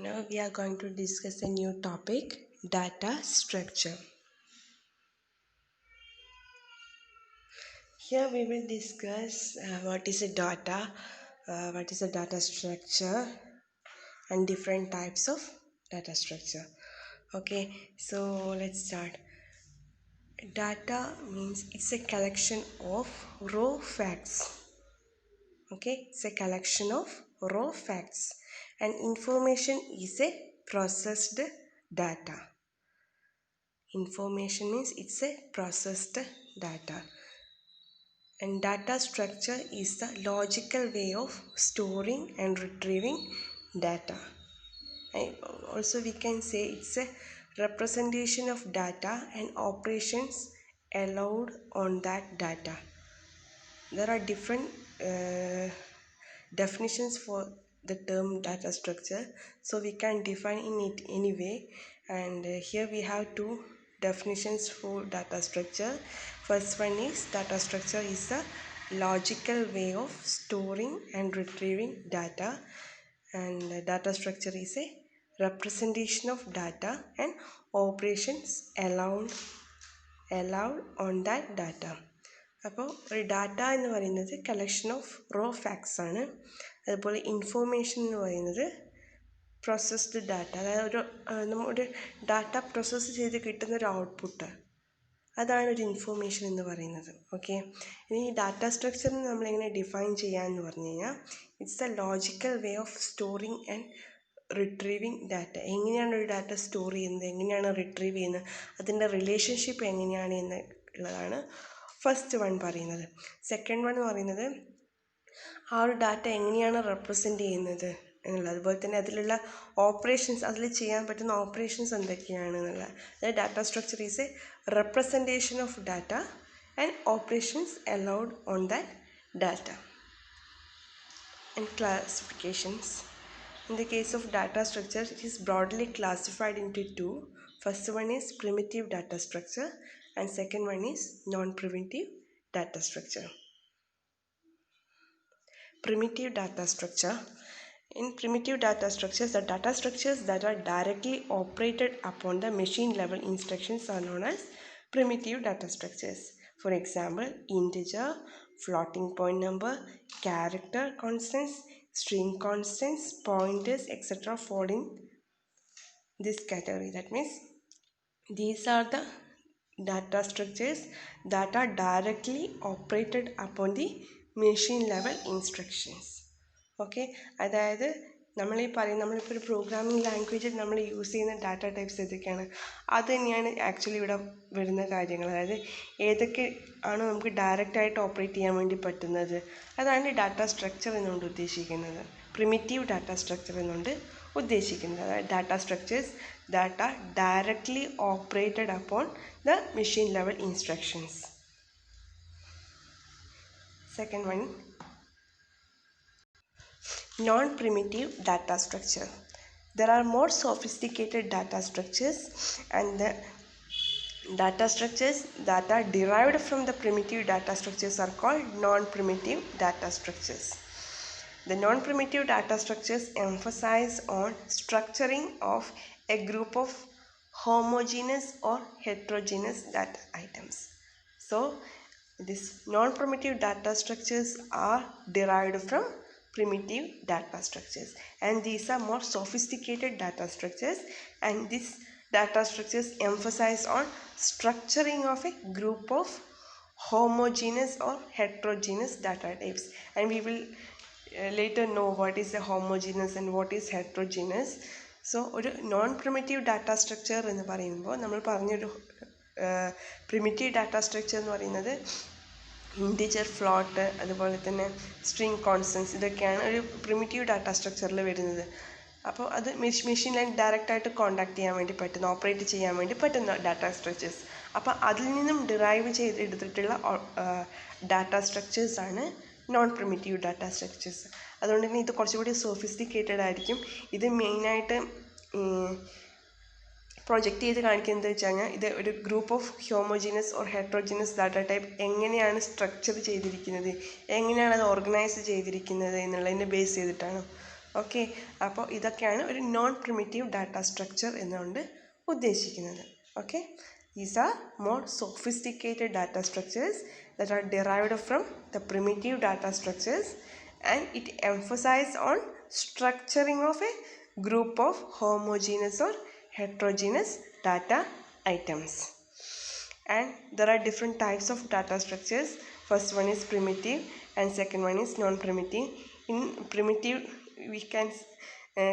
Now we are going to discuss a new topic, data structure. Here we will discuss what is a data structure, and different types of data structure. Okay, so let's start. Data means it's a collection of raw facts. Okay, it's a collection of raw facts, and information is a processed data. Information means it's a processed data, and data structure is the logical way of storing and retrieving data. And also we can say it's a representation of data and operations allowed on that data. There are different definitions for the term data structure, so we can define in it anyway. And here we have two definitions for data structure. First one is data structure is a logical way of storing and retrieving data, and data structure is a representation of data and operations allowed on that data. അപ്പോൾ ഒരു data എന്ന് പറയുന്നത് collection of raw facts ആണ്. അതുപോലെ information എന്ന് പറയുന്നത് processed data, അതായത് നമ്മുടെ ഡാറ്റ പ്രോസസ്സ് ചെയ്ത് കിട്ടുന്ന ഒരു ഔട്ട്പുട്ട്, അതാണ് ഒരു ഇൻഫോർമേഷൻ എന്ന് പറയുന്നത്. ഓക്കെ, ഇനി ഈ ഡാറ്റ സ്ട്രക്ചറിന് നമ്മളെങ്ങനെ ഡിഫൈൻ ചെയ്യാമെന്ന് പറഞ്ഞു കഴിഞ്ഞാൽ, it's A logical way of storing and retrieving data. എങ്ങനെയാണ് ഒരു ഡാറ്റ സ്റ്റോർ ചെയ്യുന്നത്, എങ്ങനെയാണ് റിട്രീവ് ചെയ്യുന്നത്, അതിൻ്റെ റിലേഷൻഷിപ്പ് എങ്ങനെയാണ് എന്നുള്ളതാണ് ഫസ്റ്റ് വൺ പറയുന്നത്. സെക്കൻഡ് വൺ എന്ന് പറയുന്നത് ആ ഒരു ഡാറ്റ എങ്ങനെയാണ് റെപ്രസെൻ്റ് ചെയ്യുന്നത് എന്നുള്ളത്, അതുപോലെ തന്നെ അതിലുള്ള ഓപ്പറേഷൻസ്, അതിൽ ചെയ്യാൻ പറ്റുന്ന ഓപ്പറേഷൻസ് എന്തൊക്കെയാണ് എന്നുള്ളത്. അതായത് data structure is A representation of data and operations allowed on that data. And classifications. In the case of data structure, it is broadly classified into two. First one is primitive data structure and second one is non-primitive data structure. Primitive data structure. In primitive data structures, the data structures that are directly operated upon the machine level instructions are known as primitive data structures. For example, integer, floating point number, character constants, string constants, pointers, etc. fall in this category. That means these are the data structures that are directly operated upon the machine level instructions. Okay, അതായത് നമ്മളിപ്പോൾ ഒരു programming ലാംഗ്വേജിൽ നമ്മൾ use ചെയ്യുന്ന data types ഏതൊക്കെയാണ്, അത് തന്നെയാണ് actually ഇവിടെ വരുന്ന കാര്യങ്ങൾ. അതായത് ഏതൊക്കെ ആണ് നമുക്ക് ഡയറക്റ്റായിട്ട് ഓപ്പറേറ്റ് ചെയ്യാൻ വേണ്ടി പറ്റുന്നത്, അതാണ് ഡാറ്റ സ്ട്രക്ചർ എന്നുകൊണ്ട് ഉദ്ദേശിക്കുന്നത്. പ്രിമിറ്റീവ് ഡാറ്റ സ്ട്രക്ചർ എന്നുകൊണ്ട് ഉദ്ദേശിക്കുന്നത്. അതായത് data structures that are directly operated upon the machine level instructions. Second one, non-primitive data structure. There are more sophisticated data structures, and the data structures that are derived from the primitive data structures are called non-primitive data structures. The non-primitive data structures emphasize on structuring of a group of homogeneous or heterogeneous data items. So these non-primitive data structures are derived from primitive data structures, and these are more sophisticated data structures, and these data structures emphasize on structuring of a group of homogeneous or heterogeneous data types, and we will later know what is a homogeneous and what is heterogeneous. So ഒരു non primitive data structure എന്ന് പറയുമ്പോൾ നമ്മൾ പറഞ്ഞൊരു primitive data structure എന്ന് പറയുന്നത് integer, float, അതുപോലെ തന്നെ string constants, ഇതൊക്കെയാണ് ഒരു പ്രിമിറ്റീവ് ഡാറ്റ സ്ട്രക്ചറിൽ വരുന്നത്. അപ്പോൾ അത് മെഷീനിൽ ഡയറക്റ്റായിട്ട് കോണ്ടാക്ട് ചെയ്യാൻ വേണ്ടി പറ്റുന്ന, ഓപ്പറേറ്റ് ചെയ്യാൻ വേണ്ടി പറ്റുന്ന ഡാറ്റ സ്ട്രക്ചേഴ്സ്. അപ്പോൾ അതിൽ നിന്നും ഡിറൈവ് ചെയ്തെടുത്തിട്ടുള്ള ഡാറ്റ സ്ട്രക്ചേഴ്സാണ് നോൺ പ്രിമിറ്റീവ് ഡാറ്റ സ്ട്രക്ചേഴ്സ്. അതുകൊണ്ട് തന്നെ ഇത് കുറച്ചുകൂടി സോഫിസ്റ്റിക്കേറ്റഡ് ആയിരിക്കും. ഇത് മെയിനായിട്ട് പ്രൊജക്റ്റ് ചെയ്ത് കാണിക്കുന്നത് വെച്ച് കഴിഞ്ഞാൽ, ഇത് ഒരു group of homogeneous or heterogeneous data type എങ്ങനെയാണ് സ്ട്രക്ചർ ചെയ്തിരിക്കുന്നത്, എങ്ങനെയാണ് അത് ഓർഗനൈസ് ചെയ്തിരിക്കുന്നത് എന്നുള്ളതിനെ ബേസ് ചെയ്തിട്ടാണ്. ഓക്കെ, അപ്പോൾ ഇതൊക്കെയാണ് ഒരു നോൺ പ്രിമിറ്റീവ് ഡാറ്റ സ്ട്രക്ചർ എന്നുകൊണ്ട് ഉദ്ദേശിക്കുന്നത്. Okay, these are more sophisticated data structures that are derived from the primitive data structures, and it emphasizes on structuring of a group of homogeneous or heterogeneous data items. And there are different types of data structures. First one is primitive and second one is non-primitive. In primitive we can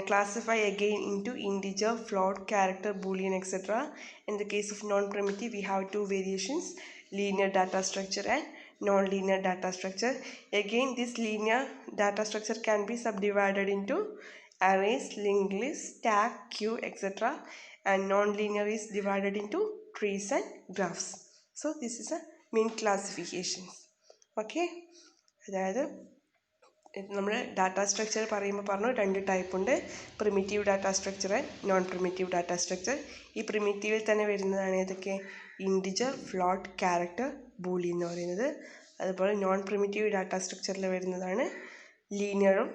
classify again into integer, float, character, boolean, etc. In the case of non-primitive we have two variations, linear data structure and non-linear data structure. Again this linear data structure can be subdivided into arrays, linked list, stack, queue, etc. and non-linear is divided into trees and graphs. So this is a main classifications. Okay, അതായത് നമ്മൾ data structure പറയുമ്പോൾ പറഞ്ഞു രണ്ട് type ഉണ്ട്, primitive data structure and non primitive data structure. ഈ പ്രിമിറ്റീവിൽ തന്നെ വരുന്നതാണ് ഏതൊക്കെ, ഇൻറ്റിജർ, ഫ്ലോട്ട്, ക്യാരക്ടർ, ബൂളിയൻ എന്ന് പറയുന്നത്. അതുപോലെ നോൺ പ്രിമിറ്റീവ് ഡാറ്റ സ്ട്രക്ചറിൽ വരുന്നതാണ് ലീനിയറും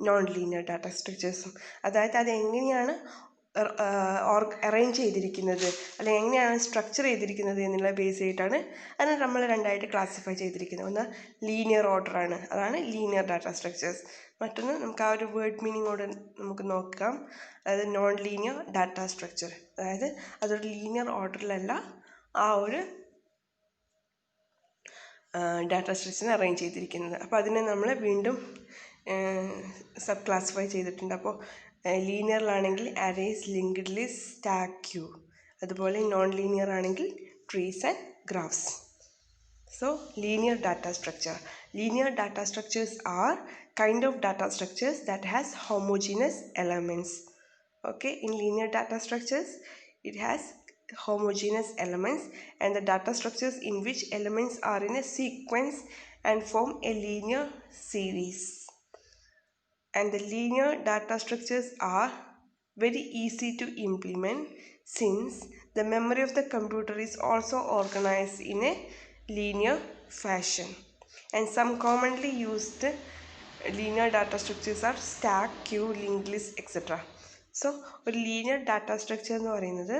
നോൺ ലീനിയർ ഡാറ്റ സ്ട്രക്ചേഴ്സും. അതായത് അതെങ്ങനെയാണ് അറേഞ്ച് ചെയ്തിരിക്കുന്നത് അല്ലെങ്കിൽ എങ്ങനെയാണ് സ്ട്രക്ചർ ചെയ്തിരിക്കുന്നത് എന്നുള്ള ബേസ് ചെയ്തിട്ടാണ് അതിനെ നമ്മൾ രണ്ടായിട്ട് ക്ലാസിഫൈ ചെയ്തിരിക്കുന്നത്. ഒന്ന് ലീനിയർ ഓർഡറാണ്, അതാണ് ലീനിയർ ഡാറ്റ സ്ട്രക്ചേഴ്സ്. മറ്റൊന്ന് നമുക്ക് ആ ഒരു വേർഡ് മീനിങ്ങോട് നമുക്ക് നോക്കാം, അതായത് നോൺ ലീനിയർ ഡാറ്റ സ്ട്രക്ചർ. അതായത് അതൊരു ലീനിയർ ഓർഡറിലല്ല ആ ഒരു ഡാറ്റ സ്ട്രക്ചറിനെ അറേഞ്ച് ചെയ്തിരിക്കുന്നത്. അപ്പോൾ അതിനെ നമ്മൾ വീണ്ടും സബ് ക്ലാസിഫൈ ചെയ്തിട്ടുണ്ട്. അപ്പോൾ ലീനിയറിലാണെങ്കിൽ arrays, linked list, stack, queue. അതുപോലെ നോൺ ലീനിയർ ആണെങ്കിൽ trees and graphs. So linear data structure. Linear data structures are kind of data structures that has homogeneous elements. Okay, in linear data structures it has homogeneous elements, and the data structures in which elements are in a sequence and form a linear series. And the linear data structures are very easy to implement since the memory of the computer is also organized in a linear fashion. And some commonly used linear data structures are stack, queue, linked list, etc. So ഒരു linear data structure എന്ന് പറയുന്നത്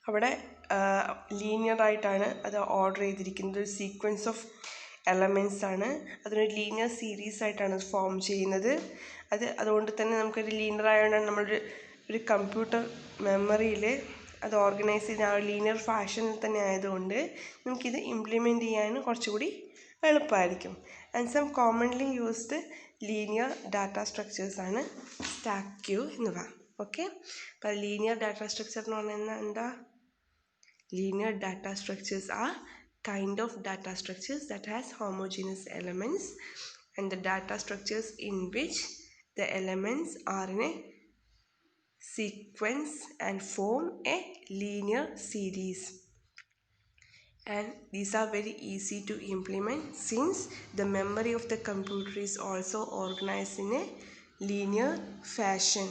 അവിടെ linear ആയിട്ടാണ് അത് order ചെയ്തിരിക്കുന്നത്, ഒരു sequence of elements ആണ്, അതിനൊരു ലീനിയർ സീരീസ് ആയിട്ടാണ് അത് ഫോം ചെയ്യുന്നത്. അതുകൊണ്ട് തന്നെ നമുക്കൊരു ലീനിയർ ആയതുകൊണ്ടാണ് ഒരു കമ്പ്യൂട്ടർ മെമ്മറിയിൽ അത് ഓർഗനൈസ് ചെയ്ത് ആ ലീനിയർ ഫാഷനിൽ തന്നെ ആയതുകൊണ്ട് നമുക്കിത് ഇംപ്ലിമെൻറ്റ് ചെയ്യാൻ കുറച്ചുകൂടി എളുപ്പമായിരിക്കും. And some commonly used linear data സ്ട്രക്ചേഴ്സാണ് സ്റ്റാക്ക്, ക്യൂ എന്നിവ. ഓക്കെ, അപ്പോൾ ലീനിയർ ഡാറ്റ സ്ട്രക്ചർ എന്ന് പറഞ്ഞാൽ എന്താ? Linear data structures are kind of data structures that has homogeneous elements, and the data structures in which the elements are in a sequence and form a linear series. And these are very easy to implement since the memory of the computer is also organized in a linear fashion.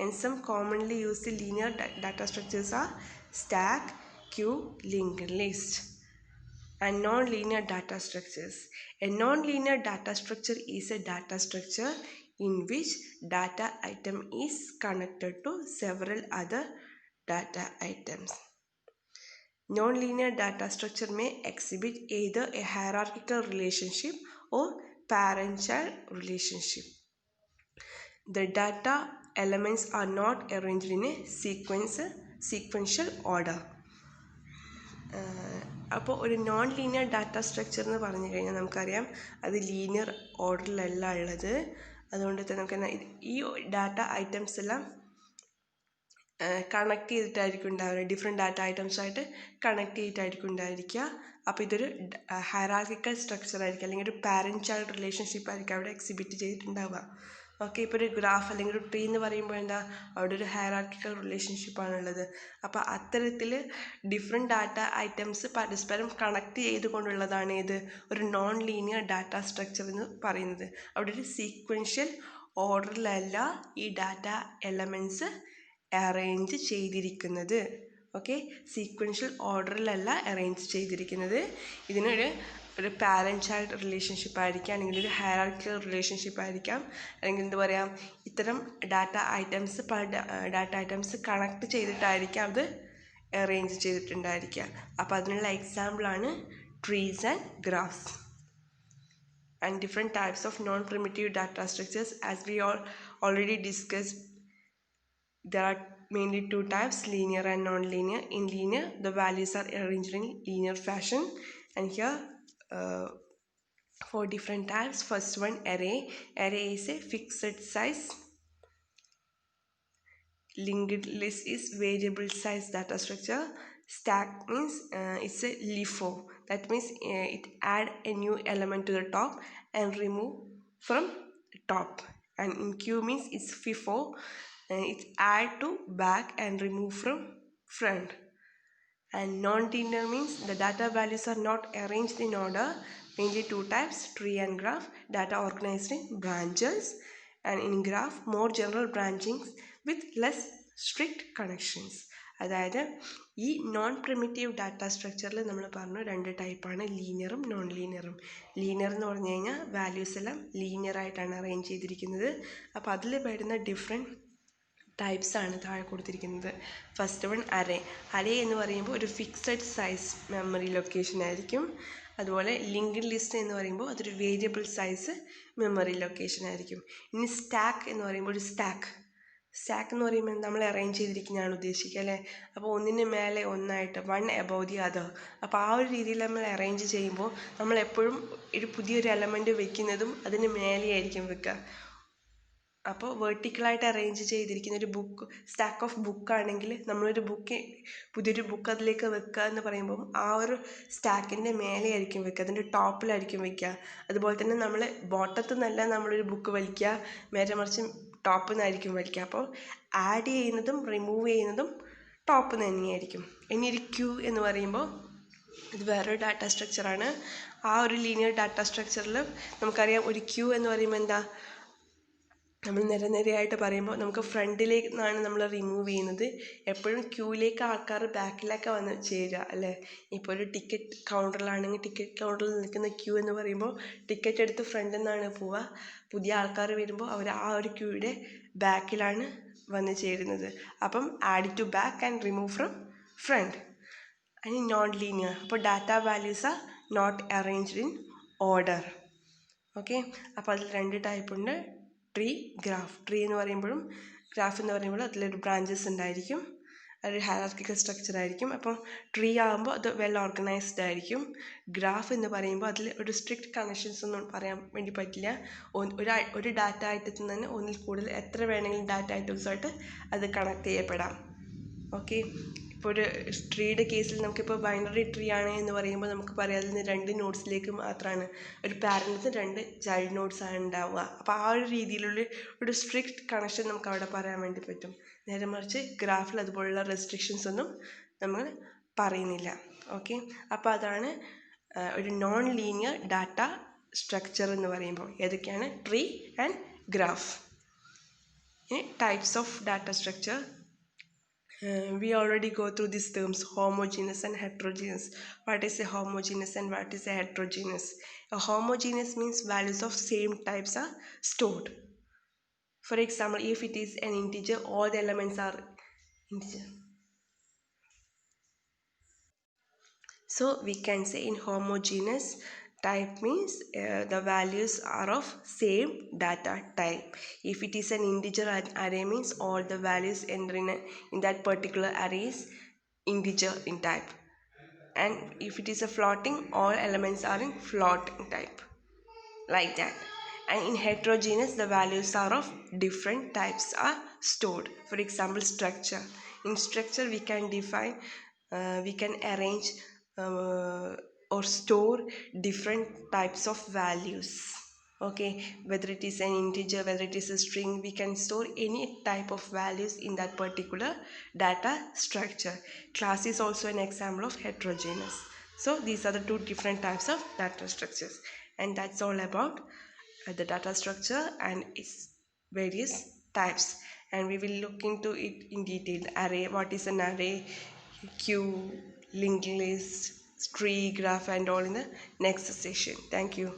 And some commonly used linear data structures are stack, queue, linked list. And non-linear data structures. A non-linear data structure is a data structure in which data item is connected to several other data items. Non-linear data structure may exhibit either a hierarchical relationship or parent-child relationship. The data elements are not arranged in a sequential order. അപ്പോൾ ഒരു non linear data structure എന്ന് പറഞ്ഞു കഴിഞ്ഞാൽ നമുക്കറിയാം അത് linear ഓർഡറിലല്ല ഉള്ളത്. അതുകൊണ്ട് തന്നെ നമുക്ക് ഈ ഡാറ്റ ഐറ്റംസ് എല്ലാം കണക്ട് ചെയ്തിട്ടായിരിക്കും ഉണ്ടാവുക, ഡിഫറെൻറ്റ് ഡാറ്റ ഐറ്റംസായിട്ട് കണക്ട് ചെയ്തിട്ടായിരിക്കും ഉണ്ടായിരിക്കുക. അപ്പോൾ ഇതൊരു ഹൈറാർക്കിക്കൽ സ്ട്രക്ചർ ആയിരിക്കും, അല്ലെങ്കിൽ ഒരു പാരൻറ്റ് ചൈൽഡ് റിലേഷൻഷിപ്പ് ആയിരിക്കും അവിടെ എക്സിബിറ്റ് ചെയ്തിട്ടുണ്ടാവുക. ഓക്കെ, ഇപ്പോൾ ഒരു ഗ്രാഫ് അല്ലെങ്കിൽ ഒരു ട്രീ എന്ന് പറയുമ്പോൾ എന്താ, അവിടെ ഒരു ഹൈറാർക്കിക്കൽ റിലേഷൻഷിപ്പാണുള്ളത്. അപ്പോൾ അത്തരത്തിൽ ഡിഫറെൻറ്റ് ഡാറ്റ ഐറ്റംസ് പരസ്പരം കണക്ട് ചെയ്തുകൊണ്ടുള്ളതാണ് ഇത് ഒരു നോൺ ലീനിയർ ഡാറ്റ സ്ട്രക്ചർ എന്ന് പറയുന്നത്. അവിടെ ഒരു സീക്വൻഷ്യൽ ഓർഡറിലല്ല ഈ ഡാറ്റ എലമെൻറ്റ്സ് അറേഞ്ച് ചെയ്തിരിക്കുന്നത്. ഓക്കെ, സീക്വൻഷ്യൽ ഓർഡറിലല്ല അറേഞ്ച് ചെയ്തിരിക്കുന്നത്. ഇതിനൊരു ഒരു പാരൻറ്റ് ചൈൽഡ് റിലേഷൻഷിപ്പ് ആയിരിക്കാം, അല്ലെങ്കിൽ ഒരു ഹയറാർക്കിക്കൽ റിലേഷൻഷിപ്പ് ആയിരിക്കാം, അല്ലെങ്കിൽ എന്താ പറയുക, ഇത്തരം ഡാറ്റ ഐറ്റംസ് പല ഡാറ്റ ഐറ്റംസ് കണക്ട് ചെയ്തിട്ടായിരിക്കാം അത് അറേഞ്ച് ചെയ്തിട്ടുണ്ടായിരിക്കുക. അപ്പോൾ അതിനുള്ള എക്സാമ്പിളാണ് trees and graphs. And different types of non-primitive data structures, as we all already discussed. There are mainly two types, linear and non-linear. In linear, the values are arranged in linear fashion, and here 4 different types. First one, array. Array is a fixed size. Linked list is variable size data structure. Stack means it's a LIFO. That means it add a new element to the top and remove from top. And in queue means it's FIFO. It's add to back and remove from front. And non-linear means the data values are not arranged in order. Mainly two types, tree and graph. Data organized in branches, and in graph more general branchings with less strict connections. അതായത് ഈ non primitive data സ്ട്രക്ചറിൽ നമ്മൾ പറഞ്ഞു 2 ടൈപ്പാണ്, ലീനിയറും non ലീനിയറും. Linear എന്ന് പറഞ്ഞു കഴിഞ്ഞാൽ values എല്ലാം ലീനിയർ ആയിട്ടാണ് അറേഞ്ച് ചെയ്തിരിക്കുന്നത്. അപ്പോൾ അതിൽ വരുന്ന ഡിഫറെൻറ്റ് ടൈപ്സ് ആണ് താഴെ കൊടുത്തിരിക്കുന്നത്. First one, array. അറേ എന്ന് പറയുമ്പോൾ ഒരു ഫിക്സഡ് സൈസ് മെമ്മറി ലൊക്കേഷൻ ആയിരിക്കും. അതുപോലെ ലിങ്ക്ഡ് ലിസ്റ്റ് എന്ന് പറയുമ്പോൾ അതൊരു വേരിയബിൾ സൈസ് മെമ്മറി ലൊക്കേഷൻ ആയിരിക്കും. ഇനി സ്റ്റാക്ക് എന്ന് പറയുമ്പോൾ ഒരു സ്റ്റാക്ക് എന്ന് പറയുമ്പോൾ നമ്മൾ അറേഞ്ച് ചെയ്തിരിക്കുന്നതാണ് ഉദ്ദേശിക്കുക അല്ലേ. അപ്പോൾ ഒന്നിന് മേലെ ഒന്നായിട്ട്, വൺ എബോവ് ദി അതർ. അപ്പോൾ ആ ഒരു രീതിയിൽ നമ്മൾ അറേഞ്ച് ചെയ്യുമ്പോൾ നമ്മൾ എപ്പോഴും ഒരു പുതിയൊരു എലമെൻറ്റ് വെക്കുന്നതും അതിന് മേലെയായിരിക്കും വെക്കുക. അപ്പോൾ വെർട്ടിക്കലായിട്ട് അറേഞ്ച് ചെയ്തിരിക്കുന്ന ഒരു ബുക്ക്, സ്റ്റാക്ക് ഓഫ് ബുക്കാണെങ്കിൽ നമ്മളൊരു പുതിയൊരു ബുക്ക് അതിലേക്ക് വെക്കുക എന്ന് പറയുമ്പം ആ ഒരു സ്റ്റാക്കിൻ്റെ മേലെയായിരിക്കും വെക്കുക, അതിൻ്റെ ടോപ്പിലായിരിക്കും വെക്കുക. അതുപോലെ തന്നെ നമ്മൾ ബോട്ടത്തിൽ നിന്നല്ല നമ്മളൊരു ബുക്ക് വലിക്കുക, നേരെ മറിച്ച് ടോപ്പിൽ നിന്നായിരിക്കും വലിക്കുക. അപ്പോൾ ആഡ് ചെയ്യുന്നതും റിമൂവ് ചെയ്യുന്നതും ടോപ്പിൽ നിന്ന് തന്നെയായിരിക്കും. ഇനി ഒരു ക്യൂ എന്ന് പറയുമ്പോൾ ഇത് വേറൊരു ഡാറ്റ സ്ട്രക്ചറാണ്. ആ ഒരു ലീനിയർ ഡാറ്റ സ്ട്രക്ചറിൽ നമുക്കറിയാം ഒരു ക്യൂ എന്ന് പറയുമ്പോൾ എന്താ, നമ്മൾ നിരനിരയായിട്ട് പറയുമ്പോൾ നമുക്ക് ഫ്രണ്ടിലേക്ക് നിന്നാണ് നമ്മൾ റിമൂവ് ചെയ്യുന്നത്. എപ്പോഴും ക്യൂയിലേക്ക് ആൾക്കാർ ബാക്കിലേക്ക് വന്ന് ചേരുക അല്ലേ. ഇപ്പോൾ ഒരു ടിക്കറ്റ് കൗണ്ടറിലാണെങ്കിൽ ടിക്കറ്റ് കൗണ്ടറിൽ നിൽക്കുന്ന ക്യൂ എന്ന് പറയുമ്പോൾ ടിക്കറ്റ് എടുത്ത് ഫ്രണ്ടിൽ നിന്നാണ് പോവുക. പുതിയ ആൾക്കാർ വരുമ്പോൾ അവർ ആ ഒരു ക്യൂയുടെ ബാക്കിലാണ് വന്ന് ചേരുന്നത്. അപ്പം add to back and remove from front. അതിന് നോൺ ലീനിയർ. അപ്പോൾ data values are not arranged in order. Okay, അപ്പോൾ അതിൽ 2 ടൈപ്പ് ഉണ്ട്, ട്രീ, ഗ്രാഫ്. ട്രീ എന്ന് പറയുമ്പോഴും ഗ്രാഫ് എന്ന് പറയുമ്പോഴും അതിലൊരു ബ്രാഞ്ചസ് ഉണ്ടായിരിക്കും, അതൊരു ഹയറാർക്കിക്കൽ സ്ട്രക്ചർ ആയിരിക്കും. അപ്പം ട്രീ ആകുമ്പോൾ അത് വെൽ ഓർഗനൈസ്ഡ് ആയിരിക്കും. ഗ്രാഫ് എന്ന് പറയുമ്പോൾ അതിൽ ഒരു സ്ട്രിക്റ്റ് കണക്ഷൻസ് ഒന്നും പറയാൻ വേണ്ടി പറ്റില്ല. ഒരു ഡാറ്റ ഐറ്റത്തിൽ നിന്ന് ഒന്നിൽ കൂടുതൽ എത്ര വേണമെങ്കിലും ഡാറ്റ ഐറ്റംസുമായിട്ട് അത് കണക്ട് ചെയ്യപ്പെടാം. ഓക്കെ, ഇപ്പോൾ ഒരു ട്രീയുടെ കേസിൽ നമുക്കിപ്പോൾ ബൈനറി ട്രീ ആണ് എന്ന് പറയുമ്പോൾ നമുക്ക് പറയാം അതിൽ നിന്ന് 2 നോഡ്സിലേക്ക് മാത്രമാണ്, ഒരു പാരൻറ്റ്സ് 2 ചൈൽഡ് നോഡ്സ് ആണ് ഉണ്ടാവുക. അപ്പോൾ ആ ഒരു രീതിയിലുള്ള ഒരു സ്ട്രിക്റ്റ് കണക്ഷൻ നമുക്ക് അവിടെ പറയാൻ വേണ്ടി പറ്റും. നേരെ മറിച്ച് ഗ്രാഫിൽ അതുപോലുള്ള റെസ്ട്രിക്ഷൻസ് ഒന്നും നമ്മൾ പറയുന്നില്ല. ഓക്കെ, അപ്പോൾ അതാണ് ഒരു നോൺ ലീനിയർ ഡാറ്റ സ്ട്രക്ചർ എന്ന് പറയുമ്പോൾ. ഏതൊക്കെയാണ്? Tree and graph. ഇനി types of data structure. We already go through these terms, homogeneous and heterogeneous. What is a homogeneous and what is a heterogeneous? A homogeneous means values of same types are stored. For example, if it is an integer, all the elements are integer. So we can say in homogeneous type means the values are of same data type. If it is an integer array means all the values entered in that particular array is integer in type. And if it is a floating, all elements are in floating type, like that. And in heterogeneous, the values are of different types are stored. For example, structure. In structure we can define, we can arrange or store different types of values. Okay, whether it is an integer, whether it is a string, we can store any type of values in that particular data structure. Class is also an example of heterogeneous. So these are the 2 different types of data structures, and that's all about the data structure and its various types. And we will look into it in detail. Array, what is an array, queue, linked list, tree graph and all in the next session. Thank you.